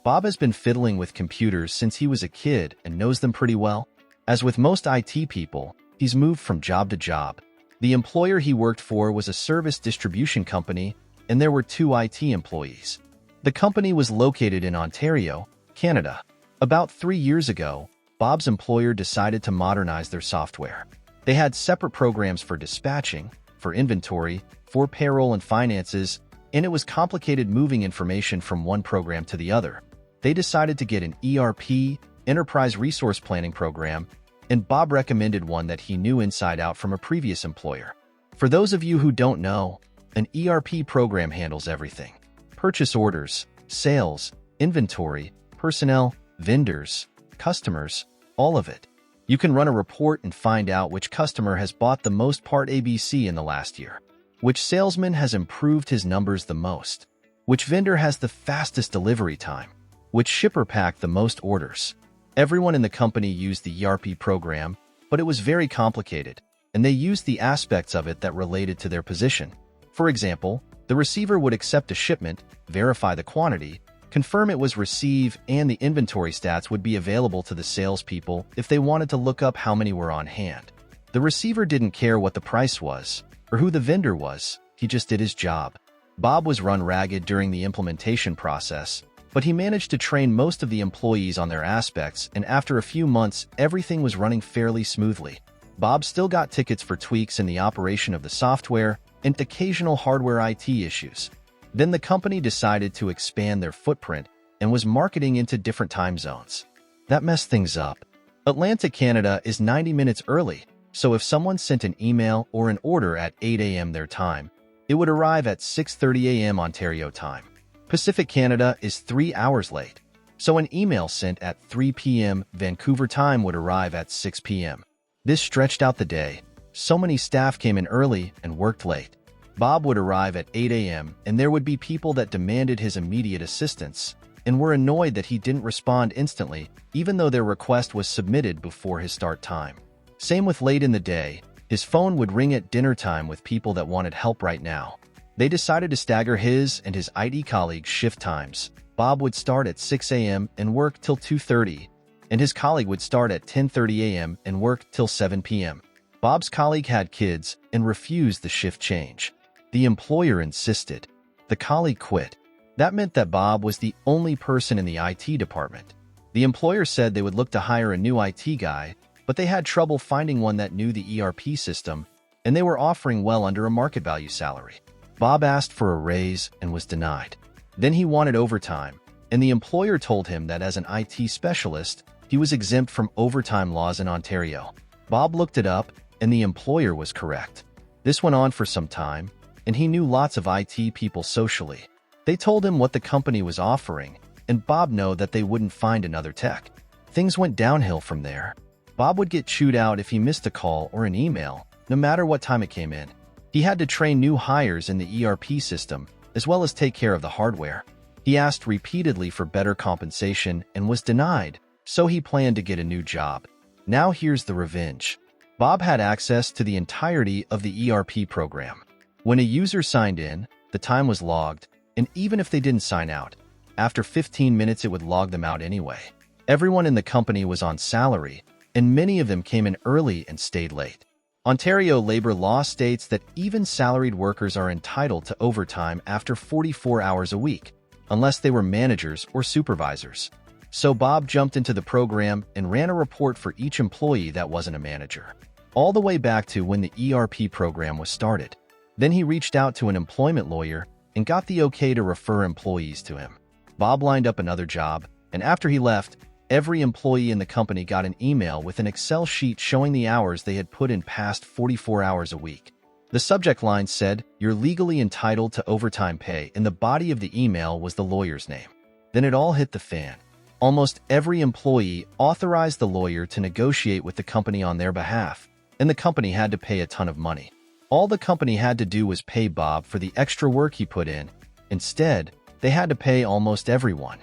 Bob has been fiddling with computers since he was a kid and knows them pretty well. As with most IT people, he's moved from job to job. The employer he worked for was a service distribution company, and there were 2 IT employees. The company was located in Ontario, Canada. About 3 years ago, Bob's employer decided to modernize their software. They had separate programs for dispatching, for inventory, for payroll and finances, and it was complicated moving information from one program to the other. They decided to get an ERP, Enterprise Resource Planning program, and Bob recommended one that he knew inside out from a previous employer. For those of you who don't know, an ERP program handles everything: purchase orders, sales, inventory, personnel, vendors, customers, all of it. You can run a report and find out which customer has bought the most part ABC in the last year, which salesman has improved his numbers the most, which vendor has the fastest delivery time, which shipper packed the most orders. Everyone in the company used the ERP program, but it was very complicated, and they used the aspects of it that related to their position. For example, the receiver would accept a shipment, verify the quantity, confirm it was received, and the inventory stats would be available to the salespeople if they wanted to look up how many were on hand. The receiver didn't care what the price was or who the vendor was, he just did his job. Bob was run ragged during the implementation process, but he managed to train most of the employees on their aspects, and after a few months, everything was running fairly smoothly. Bob still got tickets for tweaks in the operation of the software and occasional hardware IT issues. Then the company decided to expand their footprint and was marketing into different time zones. That messed things up. Atlanta, Canada is 90 minutes early, so if someone sent an email or an order at 8 a.m. their time, it would arrive at 6:30 a.m. Ontario time. Pacific Canada is 3 hours late, so an email sent at 3 p.m. Vancouver time would arrive at 6 p.m. This stretched out the day. So many staff came in early and worked late. Bob would arrive at 8 a.m., and there would be people that demanded his immediate assistance and were annoyed that he didn't respond instantly, even though their request was submitted before his start time. Same with late in the day. His phone would ring at dinner time with people that wanted help right now. They decided to stagger his and his IT colleagues' shift times. Bob would start at 6 a.m. and work till 2:30, and his colleague would start at 10:30 a.m. and work till 7 p.m. Bob's colleague had kids and refused the shift change. The employer insisted. The colleague quit. That meant that Bob was the only person in the IT department. The employer said they would look to hire a new IT guy, but they had trouble finding one that knew the ERP system, and they were offering well under a market value salary. Bob asked for a raise and was denied. Then he wanted overtime, and the employer told him that as an IT specialist, he was exempt from overtime laws in Ontario. Bob looked it up, and the employer was correct. This went on for some time, and he knew lots of IT people socially. They told him what the company was offering, and Bob knew that they wouldn't find another tech. Things went downhill from there. Bob would get chewed out if he missed a call or an email, no matter what time it came in. He had to train new hires in the ERP system, as well as take care of the hardware. He asked repeatedly for better compensation and was denied, so he planned to get a new job. Now here's the revenge. Bob had access to the entirety of the ERP program. When a user signed in, the time was logged, and even if they didn't sign out, after 15 minutes it would log them out anyway. Everyone in the company was on salary, and many of them came in early and stayed late. Ontario labor law states that even salaried workers are entitled to overtime after 44 hours a week, unless they were managers or supervisors. So Bob jumped into the program and ran a report for each employee that wasn't a manager, all the way back to when the ERP program was started. Then he reached out to an employment lawyer and got the okay to refer employees to him. Bob lined up another job, and after he left, every employee in the company got an email with an Excel sheet showing the hours they had put in past 44 hours a week. The subject line said, "You're legally entitled to overtime pay," and the body of the email was the lawyer's name. Then it all hit the fan. Almost every employee authorized the lawyer to negotiate with the company on their behalf, and the company had to pay a ton of money. All the company had to do was pay Bob for the extra work he put in. Instead, they had to pay almost everyone.